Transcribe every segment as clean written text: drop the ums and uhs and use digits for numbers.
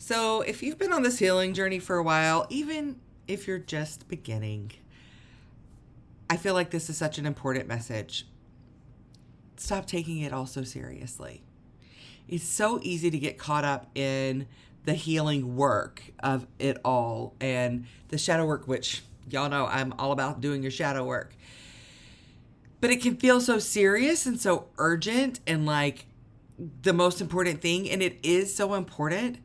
So, if you've been on this healing journey for a while, even if you're just beginning, I feel like this is such an important message. Stop taking it all so seriously. It's so easy to get caught up in the healing work of it all and the shadow work, which y'all know I'm all about doing your shadow work. But it can feel so serious and so urgent and like the most important thing. And it is so important,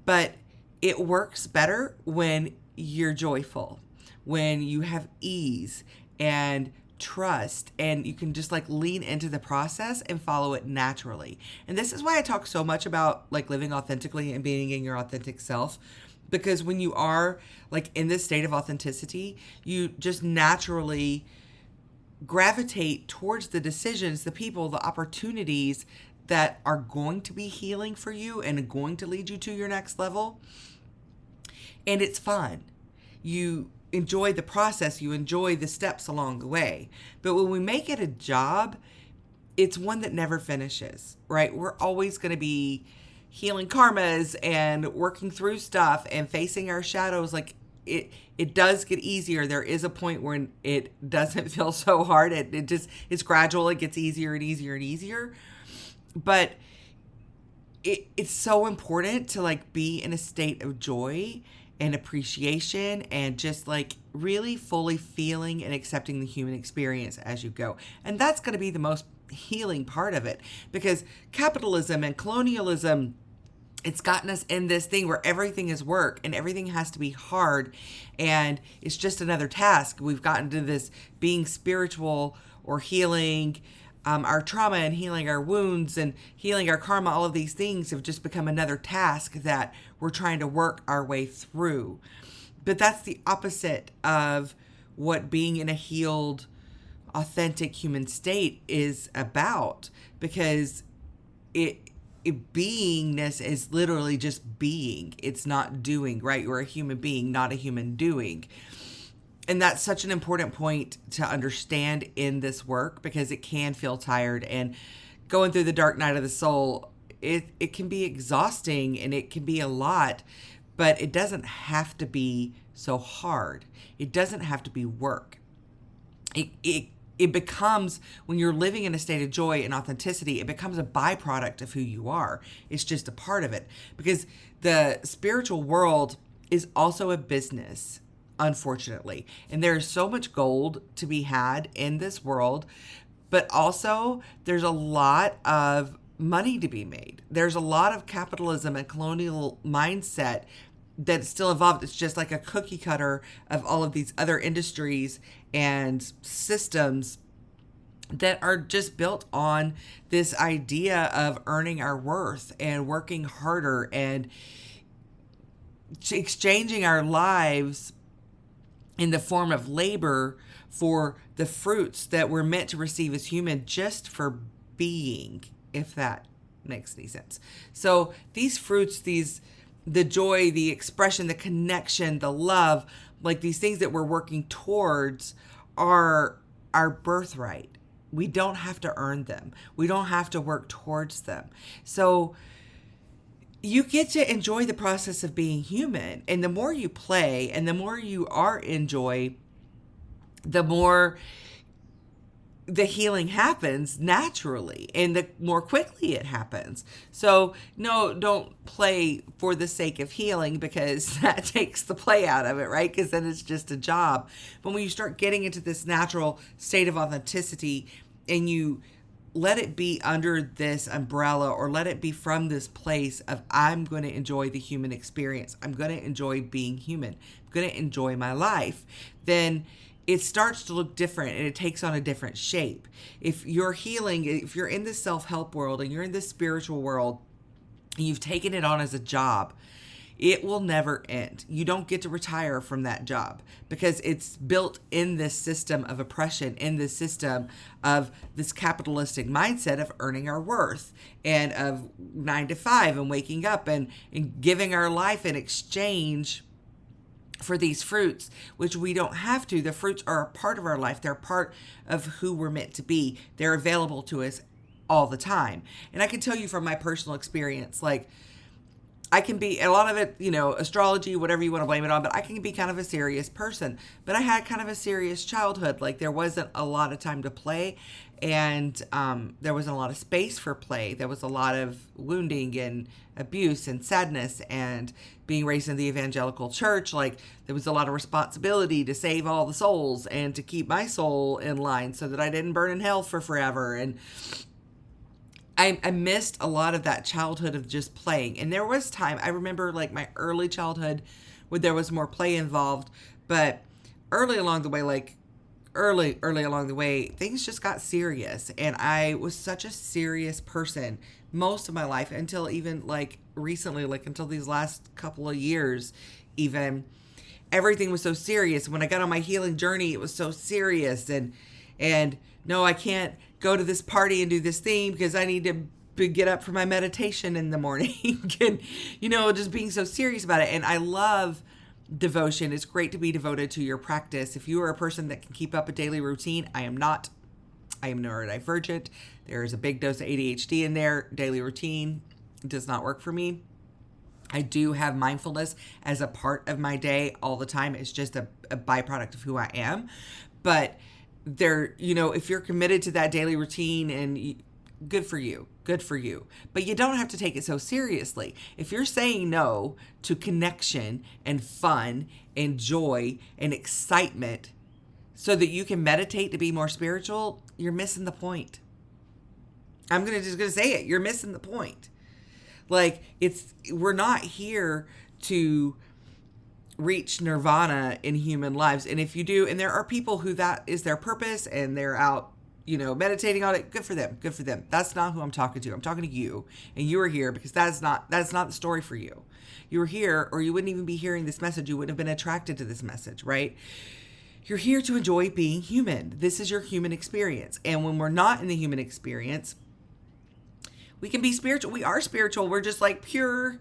but it works better when you're joyful, when you have ease and trust, and you can just like lean into the process and follow it naturally. And this is why I talk so much about like living authentically and being in your authentic self, because when you are like in this state of authenticity, you just naturally gravitate towards the decisions, the people, the opportunities that are going to be healing for you and going to lead you to your next level. And it's fun. You enjoy the process, you enjoy the steps along the way. But when we make it a job, it's one that never finishes, right? We're always going to be healing karmas and working through stuff and facing our shadows. Like it does get easier. There is a point when it doesn't feel so hard. It's gradual. It gets easier and easier and easier. But it's so important to like be in a state of joy and appreciation and just like really fully feeling and accepting the human experience as you go. And that's going to be the most healing part of it, because capitalism and colonialism, it's gotten us in this thing where everything is work and everything has to be hard and it's just another task. We've gotten to this being spiritual or healing our trauma and healing our wounds and healing our karma. All of these things have just become another task that we're trying to work our way through. But that's the opposite of what being in a healed, authentic human state is about, because beingness is literally just being. It's not doing, right? You're a human being, not a human doing. And that's such an important point to understand in this work, because it can feel tired, and going through the dark night of the soul, it can be exhausting and it can be a lot, but it doesn't have to be so hard. It doesn't have to be work. It becomes, when you're living in a state of joy and authenticity, it becomes a byproduct of who you are. It's just a part of it, because the spiritual world is also a business, unfortunately. And there's so much gold to be had in this world, but also there's a lot of money to be made. There's a lot of capitalism and colonial mindset that's still involved. It's just like a cookie cutter of all of these other industries and systems that are just built on this idea of earning our worth and working harder and exchanging our lives in the form of labor for the fruits that we're meant to receive as human, just for being, if that makes any sense. So these fruits, the joy, the expression, the connection, the love, like these things that we're working towards are our birthright. We don't have to earn them. We don't have to work towards them. So you get to enjoy the process of being human. And the more you play and the more you are in joy, the more the healing happens naturally and the more quickly it happens. So no, don't play for the sake of healing, because that takes the play out of it, right? Because then it's just a job. But when you start getting into this natural state of authenticity and you let it be under this umbrella, or let it be from this place of, I'm going to enjoy the human experience, I'm going to enjoy being human, I'm going to enjoy my life, then it starts to look different and it takes on a different shape. If you're healing, if you're in the self-help world and you're in this spiritual world and you've taken it on as a job, it will never end. You don't get to retire from that job, because it's built in this system of oppression, in this system of this capitalistic mindset of earning our worth and of 9 to 5 and waking up and giving our life in exchange for these fruits, which we don't have to. The fruits are a part of our life. They're part of who we're meant to be. They're available to us all the time. And I can tell you from my personal experience, like, I can be, a lot of it, astrology, whatever you want to blame it on, but I can be kind of a serious person. But I had kind of a serious childhood. Like, there wasn't a lot of time to play, and there wasn't a lot of space for play. There was a lot of wounding and abuse and sadness, and being raised in the evangelical church, like, there was a lot of responsibility to save all the souls and to keep my soul in line so that I didn't burn in hell for forever. And I missed a lot of that childhood of just playing. And there was time, I remember like my early childhood where there was more play involved, but early along the way, things just got serious. And I was such a serious person most of my life until even like recently, like until these last couple of years, even everything was so serious. When I got on my healing journey, it was so serious. And no, I can't go to this party and do this thing because I need to get up for my meditation in the morning. And, just being so serious about it. And I love devotion. It's great to be devoted to your practice. If you are a person that can keep up a daily routine, I am not. I am neurodivergent. There is a big dose of ADHD in there. Daily routine does not work for me. I do have mindfulness as a part of my day all the time. It's just a byproduct of who I am. But if you're committed to that daily routine, and good for you, but you don't have to take it so seriously. If you're saying no to connection and fun and joy and excitement so that you can meditate to be more spiritual, you're missing the point. I'm just gonna say it. You're missing the point. Like, we're not here to reach nirvana in human lives. And if you do, and there are people who that is their purpose and they're out, meditating on it, good for them. That's not who I'm talking to. I'm talking to you, and you are here because that's not the story for you. You were here, or you wouldn't even be hearing this message. You wouldn't have been attracted to this message, right? You're here to enjoy being human. This is your human experience. And when we're not in the human experience, we can be spiritual. We are spiritual. We're just like pure,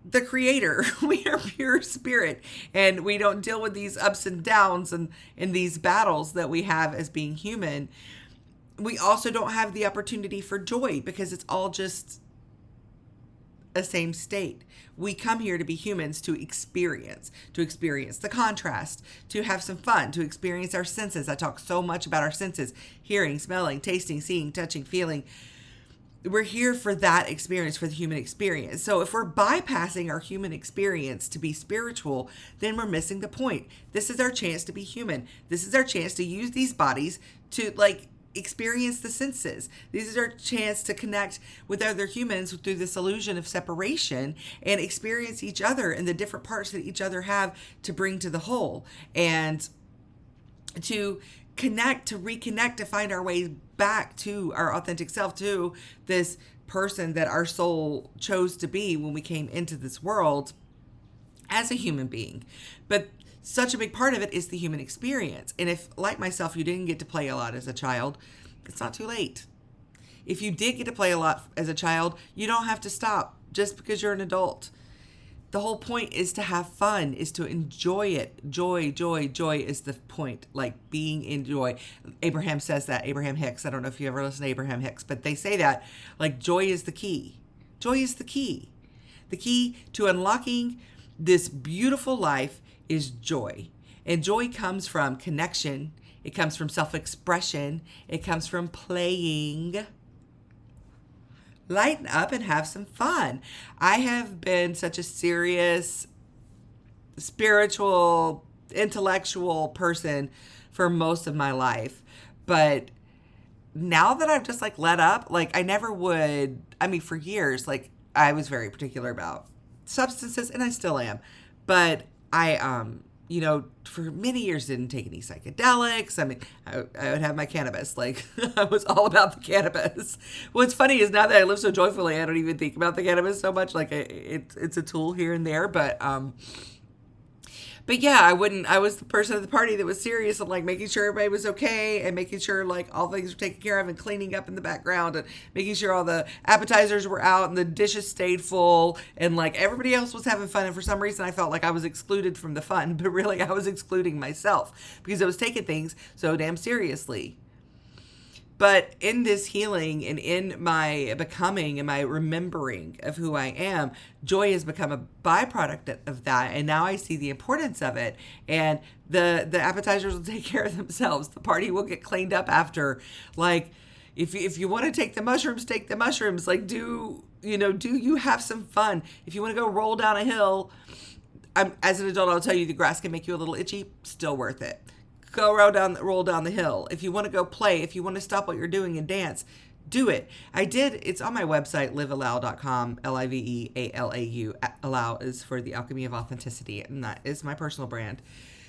the creator. We are pure spirit, and we don't deal with these ups and downs and these battles that we have as being human. We also don't have the opportunity for joy because it's all just a same state. We come here to be humans, to experience the contrast, to have some fun, to experience our senses. I talk so much about our senses: hearing, smelling, tasting, seeing, touching, feeling. We're here for that experience, for the human experience. So if we're bypassing our human experience to be spiritual, then we're missing the point. This is our chance to be human. This is our chance to use these bodies to experience the senses. This is our chance to connect with other humans through this illusion of separation and experience each other and the different parts that each other have to bring to the whole, and to connect, to reconnect, to find our way back to our authentic self, to this person that our soul chose to be when we came into this world as a human being. But such a big part of it is the human experience. And if, like myself, you didn't get to play a lot as a child, it's not too late. If you did get to play a lot as a child, you don't have to stop just because you're an adult. The whole point is to have fun, is to enjoy it. Joy is the point, like being in joy. Abraham says that, Abraham Hicks. I don't know if you ever listen to Abraham Hicks, but they say that, like, joy is the key. Joy is the key. The key to unlocking this beautiful life is joy. And joy comes from connection. It comes from self-expression. It comes from playing. Lighten up and have some fun. I have been such a serious, spiritual, intellectual person for most of my life. But now that I've just let up, I never would, for years, I was very particular about substances, and I still am. But I, for many years didn't take any psychedelics. I would have my cannabis. I was all about the cannabis. What's funny is now that I live so joyfully, I don't even think about the cannabis so much. It's a tool here and there, but yeah, I was the person at the party that was serious and making sure everybody was okay and making sure all things were taken care of and cleaning up in the background and making sure all the appetizers were out and the dishes stayed full and everybody else was having fun. And for some reason I felt like I was excluded from the fun, but really I was excluding myself because I was taking things so damn seriously. But in this healing and in my becoming and my remembering of who I am, joy has become a byproduct of that. And now I see the importance of it. And the appetizers will take care of themselves. The party will get cleaned up after. Like, if you want to take the mushrooms, take the mushrooms. Like, do you have some fun? If you want to go roll down a hill, as an adult, I'll tell you the grass can make you a little itchy. Still worth it. Go roll down the hill. If you want to go play, if you want to stop what you're doing and dance, do it. It's on my website, liveallow.com, Livealau. Allow is for the alchemy of authenticity, and that is my personal brand.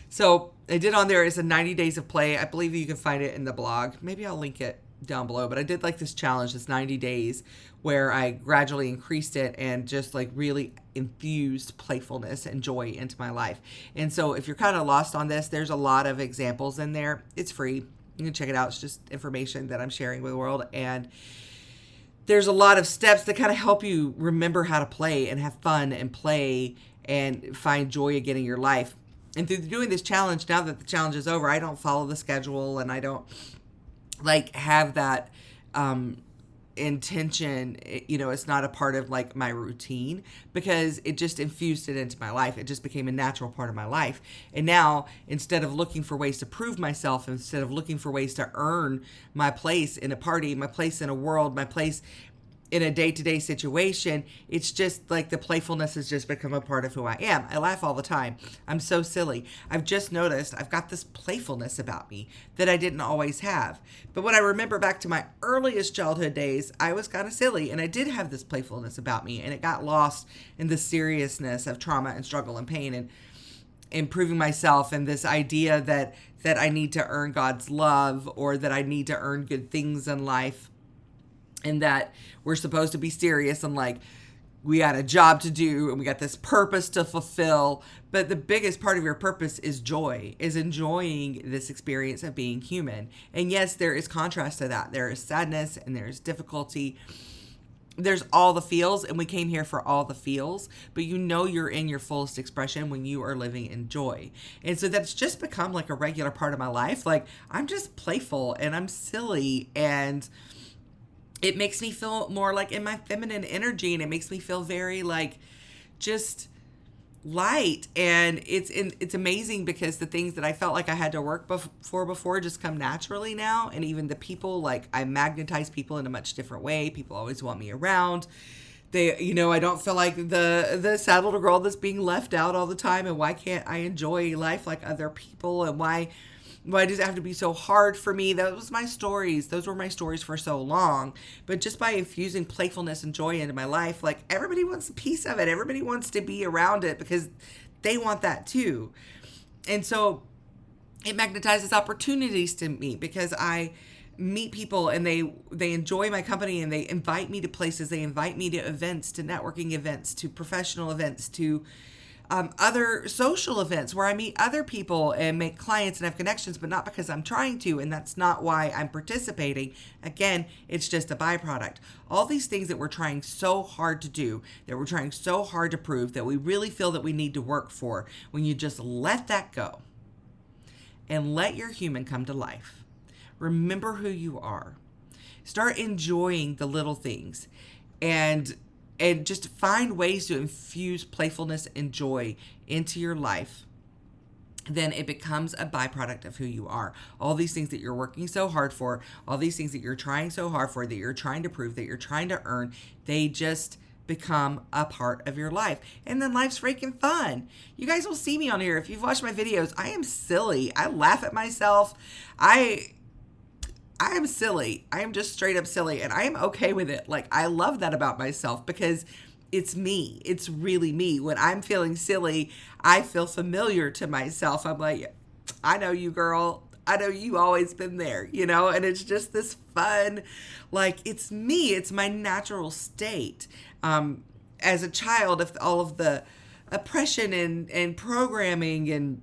So I did on there is a 90 days of play. I believe you can find it in the blog. Maybe I'll link it down below, but I did like this challenge, this 90 days where I gradually increased it and just like really infused playfulness and joy into my life. And so if you're kind of lost on this, there's a lot of examples in there. It's free. You can check it out. It's just information that I'm sharing with the world. And there's a lot of steps that kind of help you remember how to play and have fun and play and find joy again in your life. And through doing this challenge, now that the challenge is over, I don't follow the schedule and I don't like have that intention. It's not a part of like my routine because it just infused it into my life. It just became a natural part of my life. And now, instead of looking for ways to prove myself, instead of looking for ways to earn my place in a party, my place in a world, my place in a day-to-day situation, it's just like the playfulness has just become a part of who I am. I laugh all the time. I'm so silly. I've just noticed I've got this playfulness about me that I didn't always have. But when I remember back to my earliest childhood days, I was kind of silly and I did have this playfulness about me, and it got lost in the seriousness of trauma and struggle and pain and improving myself, and this idea that I need to earn God's love or that I need to earn good things in life. And that we're supposed to be serious and like we got a job to do and we got this purpose to fulfill. But the biggest part of your purpose is joy, is enjoying this experience of being human. And yes, there is contrast to that. There is sadness and there's difficulty. There's all the feels, and we came here for all the feels, but you're in your fullest expression when you are living in joy. And so that's just become like a regular part of my life. Like I'm just playful and I'm silly, and it makes me feel more like in my feminine energy, and it makes me feel very like just light. And it's amazing because the things that I felt like I had to work for before just come naturally now. And even the people, like I magnetize people in a much different way. People always want me around. They, I don't feel like the saddled girl that's being left out all the time. And why can't I enjoy life like other people? And why does it have to be so hard for me? Those were my stories for so long. But just by infusing playfulness and joy into my life, like everybody wants a piece of it. Everybody wants to be around it because they want that too. And so it magnetizes opportunities to me because I meet people and they enjoy my company and they invite me to places. They invite me to events, to networking events, to professional events, to other social events where I meet other people and make clients and have connections, but not because I'm trying to, and that's not why I'm participating. Again, it's just a byproduct. All these things that we're trying so hard to do, that we're trying so hard to prove, that we really feel that we need to work for, when you just let that go and let your human come to life. Remember who you are. Start enjoying the little things and just find ways to infuse playfulness and joy into your life. Then it becomes a byproduct of who you are. All these things that you're working so hard for, all these things that you're trying so hard for, that you're trying to prove, that you're trying to earn, they just become a part of your life. And then life's freaking fun. You guys will see me on here. If you've watched my videos, I am silly. I laugh at myself. I am silly. I am just straight up silly, and I am okay with it. Like, I love that about myself because it's me. It's really me. When I'm feeling silly, I feel familiar to myself. I'm like, I know you, girl. I know you always been there, and it's just this fun, like, it's me. It's my natural state. As a child, if all of the oppression and programming and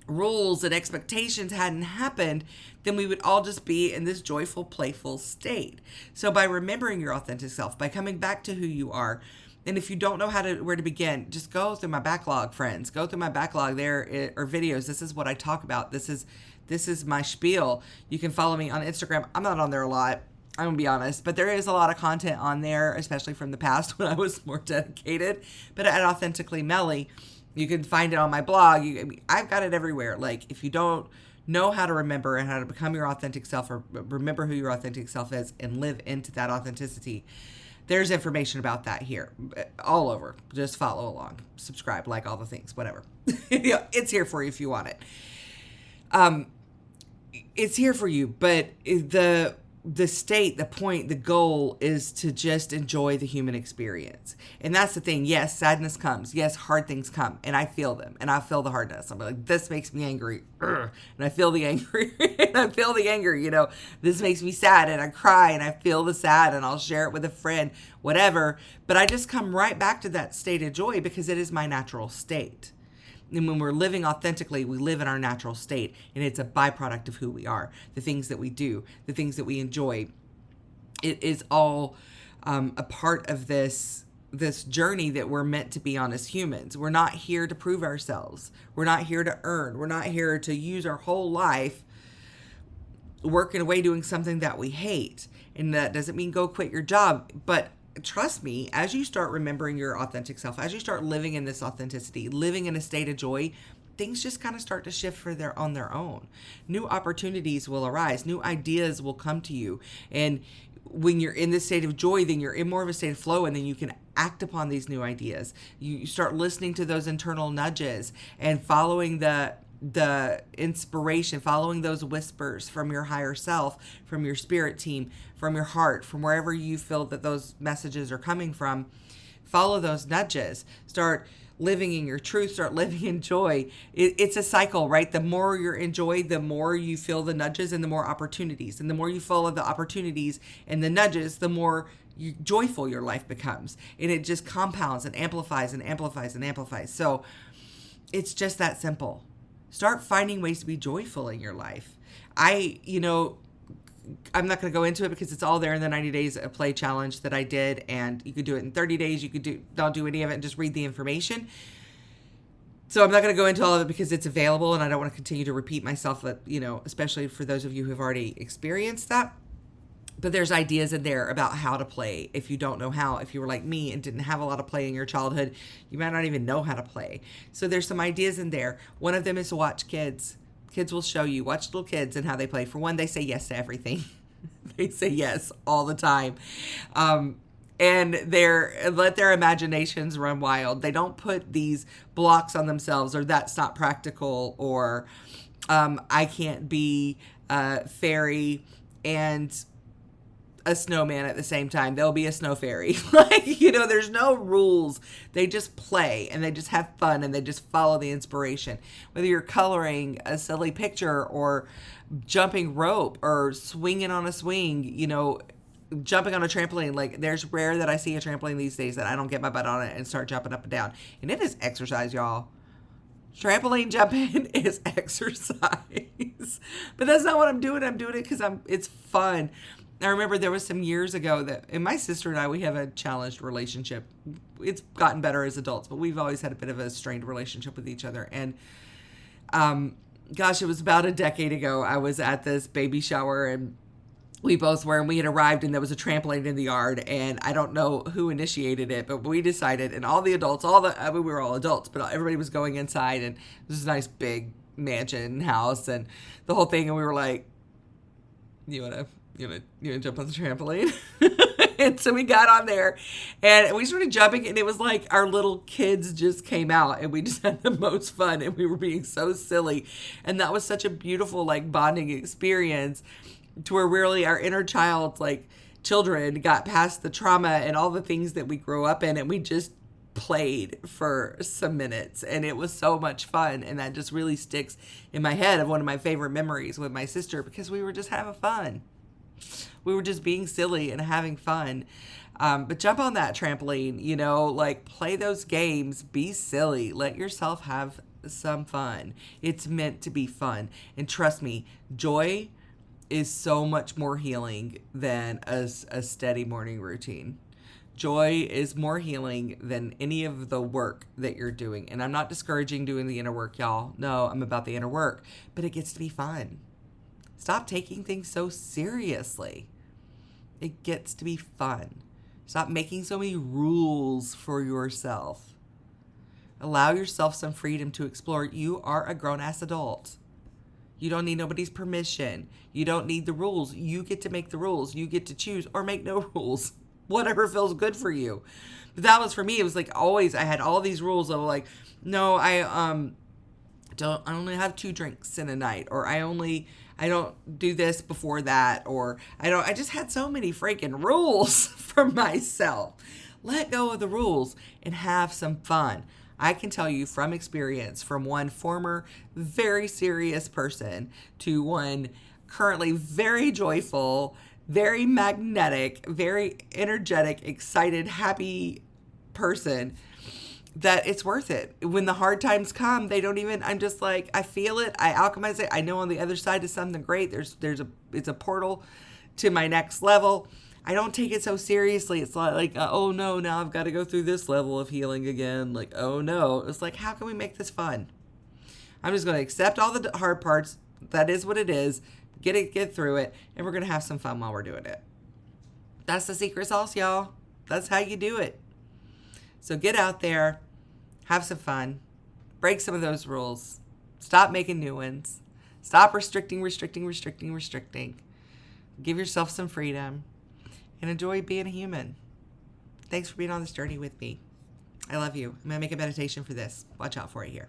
rules and expectations hadn't happened, then we would all just be in this joyful, playful state. So by remembering your authentic self, by coming back to who you are, and if you don't know where to begin, just go through my backlog, friends. Go through my backlog. There are videos. This is what I talk about. This is This is my spiel. You can follow me on Instagram. I'm not on there a lot, I'm going to be honest, but there is a lot of content on there, especially from the past when I was more dedicated. But at Authentically Melly, you can find it on my blog. I've got it everywhere. Like, if you don't know how to remember and how to become your authentic self, or remember who your authentic self is and live into that authenticity, there's information about that here all over. Just follow along, subscribe, like all the things, whatever. It's here for you if you want it. It's here for you, but the state, the point, the goal is to just enjoy the human experience. And that's the thing. Yes, sadness comes. Yes, hard things come. And I feel them. And I feel the hardness. I'm like, this makes me angry. And I feel the angry. And I feel the anger. This makes me sad. And I cry and I feel the sad. And I'll share it with a friend, whatever. But I just come right back to that state of joy because it is my natural state. And when we're living authentically, we live in our natural state, and it's a byproduct of who we are, the things that we do, the things that we enjoy. It is all a part of this journey that we're meant to be on as humans. We're not here to prove ourselves. We're not here to earn. We're not here to use our whole life working away doing something that we hate. And that doesn't mean go quit your job, but trust me, as you start remembering your authentic self, as you start living in this authenticity, living in a state of joy, things just kind of start to shift on their own. New opportunities will arise. New ideas will come to you. And when you're in this state of joy, then you're in more of a state of flow, and then you can act upon these new ideas. You start listening to those internal nudges and following the inspiration, following those whispers from your higher self, from your spirit team, from your heart, from wherever you feel that those messages are coming from. Follow those nudges. Start living in your truth. Start living in joy. It's a cycle, right? The more you're in joy, the more you feel the nudges and the more opportunities. And the more you follow the opportunities and the nudges, the more joyful your life becomes. And it just compounds and amplifies and amplifies and amplifies. So it's just that simple. Start finding ways to be joyful in your life. I'm not going to go into it because it's all there in the 90 days of play challenge that I did. And you could do it in 30 days. You could don't do any of it and just read the information. So I'm not going to go into all of it because it's available and I don't want to continue to repeat myself, especially for those of you who have already experienced that. But there's ideas in there about how to play. If you don't know how, if you were like me and didn't have a lot of play in your childhood, you might not even know how to play. So there's some ideas in there. One of them is to watch kids. Kids will show you. Watch little kids and how they play. For one, they say yes to everything. They say yes all the time. And let their imaginations run wild. They don't put these blocks on themselves, or that's not practical, or I can't be a fairy and a snowman at the same time. There'll be a snow fairy. There's no rules. They just play and they just have fun and they just follow the inspiration. Whether you're coloring a silly picture or jumping rope or swinging on a swing, jumping on a trampoline. Like, there's rare that I see a trampoline these days that I don't get my butt on it and start jumping up and down. And it is exercise, y'all. Trampoline jumping is exercise. But that's not what I'm doing. I'm doing it because it's fun. I remember there was some years ago and my sister and I, we have a challenged relationship. It's gotten better as adults, but we've always had a bit of a strained relationship with each other. And, it was about a decade ago. I was at this baby shower and we both were, and we had arrived and there was a trampoline in the yard, and I don't know who initiated it, but we decided, and all the adults, we were all adults, but everybody was going inside, and this is a nice big mansion house and the whole thing. And we were like, you want to jump on the trampoline? And so we got on there and we started jumping, and it was like our little kids just came out, and we just had the most fun, and we were being so silly. And that was such a beautiful, bonding experience, to where really our inner child, children, got past the trauma and all the things that we grew up in, and we just played for some minutes, and it was so much fun. And that just really sticks in my head of one of my favorite memories with my sister, because we were just having fun. We were just being silly and having fun. But jump on that trampoline, play those games, be silly, let yourself have some fun. It's meant to be fun. And trust me, joy is so much more healing than a steady morning routine. Joy is more healing than any of the work that you're doing. And I'm not discouraging doing the inner work, y'all. No, I'm about the inner work, but it gets to be fun. Stop taking things so seriously. It gets to be fun. Stop making so many rules for yourself. Allow yourself some freedom to explore. You are a grown-ass adult. You don't need nobody's permission. You don't need the rules. You get to make the rules. You get to choose or make no rules. Whatever feels good for you. But that was for me. It was like always I had all these rules of like, no, I only have 2 drinks in a night, or I don't do this before that, or I just had so many freaking rules for myself. Let go of the rules and have some fun. I can tell you from experience, from one former very serious person to one currently very joyful, very magnetic, very energetic, excited, happy person, that it's worth it. When the hard times come, I'm just like, I feel it, I alchemize it, I know on the other side is something great. It's a portal to my next level. I don't take it so seriously. It's like, oh no, now I've got to go through this level of healing again. Like, oh no. It's like, how can we make this fun? I'm just going to accept all the hard parts. That is what it is. Get through it, and we're going to have some fun while we're doing it. That's the secret sauce, y'all. That's how you do it. So get out there, have some fun, break some of those rules, stop making new ones, stop restricting. Give yourself some freedom, and enjoy being a human. Thanks for being on this journey with me. I love you. I'm going to make a meditation for this. Watch out for it here.